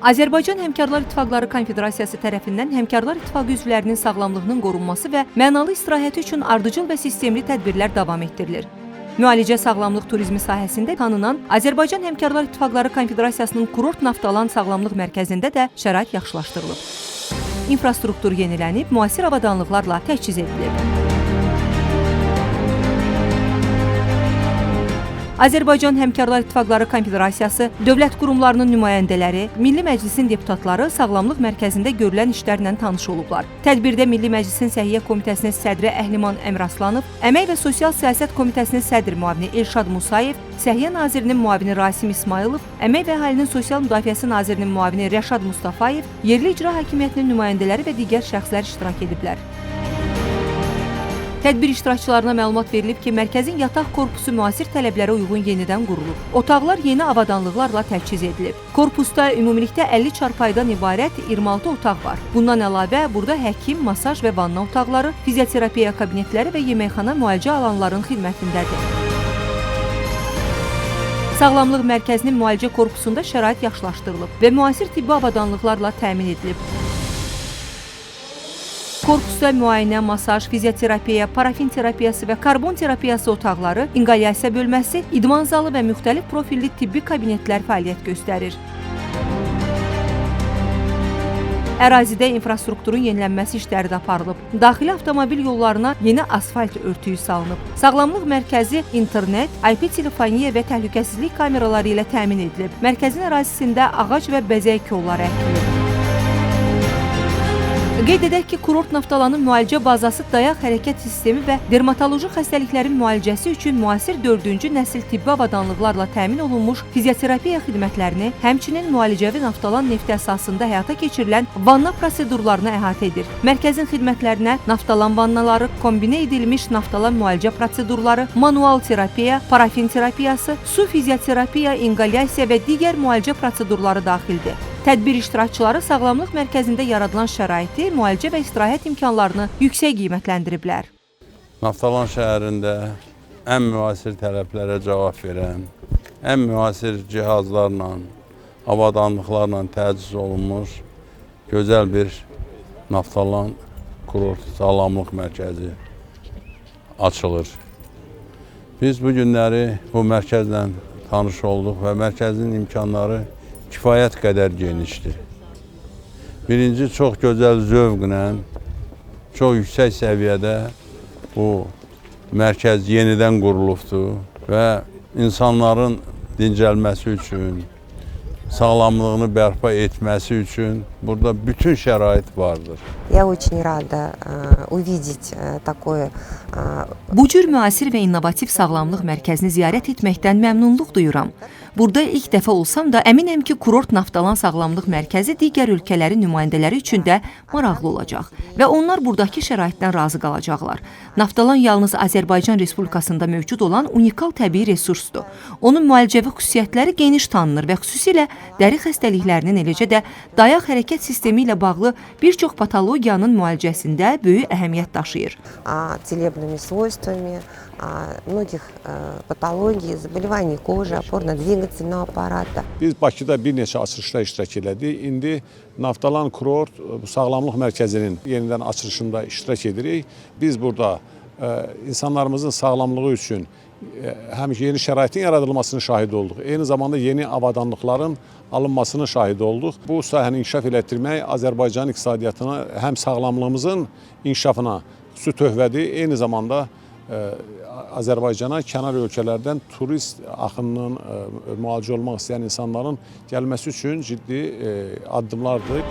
Azərbaycan Həmkarlar İttifaqları Konfederasiyası tərəfindən Həmkarlar İttifaqı üzvlərinin sağlamlığının qorunması və mənalı istirahəti üçün ardıcıl və sistemli tədbirlər davam etdirilir. Müalicə sağlamlıq turizmi sahəsində tanınan Azərbaycan Həmkarlar İttifaqları Konfederasiyasının Kurort Naftalan Sağlamlıq Mərkəzində də şərait yaxşılaşdırılıb. İnfrastruktur yenilənib, müasir avadanlıqlarla təchiz edilib. Azərbaycan Həmkarlar İttifaqları Konfederasiyası, dövlət qurumlarının nümayəndələri, Milli Məclisin deputatları Sağlamlıq Mərkəzində görülən işlərlə tanış olublar. Tədbirdə Milli Məclisin Səhiyyə Komitəsinin sədri Əhliman Əmraslanov, Əmək və Sosial Siyasət Komitəsinin sədr müavini Elşad Musayev, Səhiyyə Nazirinin müavini Rasim İsmailov, Əmək və Əhalinin Sosial Müdafiəsi Nazirinin müavini Rəşad Mustafayev, yerli icra hakimiyyətinin nümayəndələri və digər şəxslər iştirak ediblər. Tədbir iştirakçılarına məlumat verilib ki, mərkəzin yataq korpusu müasir tələblərə uyğun yenidən qurulub. Otaqlar yeni avadanlıqlarla təchiz edilib. Korpusda ümumilikdə 50 çarpayıdan ibarət 26 otaq var. Bundan əlavə, burada həkim, masaj və vanna otaqları, fizioterapiya kabinetləri və yeməkxana müalicə alanların xidmətindədir. Sağlamlıq mərkəzinin müalicə korpusunda şərait yaxşılaşdırılıb və müasir tibbi avadanlıqlarla təmin edilib. Korpusda müayinə, masaj, fizioterapiya, parafin terapiyası və karbon terapiyası otaqları, inqalyasiya bölməsi, idman zalı və müxtəlif profilli tibbi kabinetlər fəaliyyət göstərir. Ərazidə infrastrukturun yenilənməsi işləri də aparılıb. Daxili avtomobil yollarına yeni asfalt örtüyü salınıb. Sağlamlıq mərkəzi internet, IP telefoniya və təhlükəsizlik kameraları ilə təmin edilib. Mərkəzin ərazisində ağac və bəzək kolları əkilib. Qeyd edək ki, Kurort Naftalanın müalicə bazası dayaq hərəkət sistemi və dermatoloji xəstəliklərin müalicəsi üçün müasir 4-cü nəsil tibbi avadanlıqlarla təmin olunmuş fizioterapiya xidmətlərini, həmçinin müalicəvi naftalan nefti əsasında həyata keçirilən vanna prosedurlarını əhatə edir. Mərkəzin xidmətlərinə naftalan vannaları, kombinə edilmiş naftalan müalicə prosedurları, manual terapiya, parafin terapiyası, su fizioterapiya, inqalyasiya və digər müalicə prosedurları daxildir. Tədbir iştirakçıları sağlamlıq mərkəzində yaradılan şəraiti, müalicə və istirahət imkanlarını yüksək qiymətləndiriblər. Naftalan şəhərində ən müasir tələblərə cavab verən, ən müasir cihazlarla, avadanlıqlarla təchiz olunmuş gözəl bir Naftalan Kurort Sağlamlıq Mərkəzi açılır. Biz bu günləri bu mərkəzlə tanış olduq və mərkəzin imkanları kifayət qədər genişdir. Birinci, çox gözəl zövqlə, çox yüksək səviyyədə bu mərkəz yenidən qurulubdur və insanların dincəlməsi üçün, sağlamlığını bərpa etməsi üçün burada bütün şərait vardır. Я очень рада увидеть такое. Bu cür müasir və innovativ sağlamlıq mərkəzini ziyarət etməkdən məmnunluq duyuram. Burada ilk dəfə olsam da əminəm ki, Kurort Naftalan Sağlamlıq Mərkəzi digər ölkələrin nümayəndələri üçün də maraqlı olacaq və onlar buradakı şəraitdən razı qalacaqlar. Naftalan yalnız Azərbaycan Respublikasında mövcud olan unikal təbii resursdur. Onun müalicəvi xüsusiyyətləri geniş tanınır və xüsusilə dəri xəstəliklərinin, eləcə də dayaq hərəkət sistemi ilə bağlı bir çox patologiyanın müalicəsində böyük əhəmiyyət daşıyır. Целебными свойствами многих patologiya, заболеваний kojи, опорно-двигательного аппарата. Biz Bakıda bir neçə açılışda iştirak elədik. İndi Naftalan Kurort Sağlamlıq Mərkəzinin yenidən açılışında iştirak edirik. Biz burada insanlarımızın sağlamlığı üçün həm yeni şəraitin yaradılmasını şahid olduq. Eyni zamanda yeni avadanlıqların alınmasını şahid olduq. Bu sahəni inkişaf elətdirmək Azərbaycan iqtisadiyyatına həm sağlamlığımızın inkişafına xüsusi töhvədir. Eyni zamanda Azərbaycana kənar ölkələrdən turist axınının müalicə olmaq istəyən insanların gəlməsi üçün ciddi addımlardır.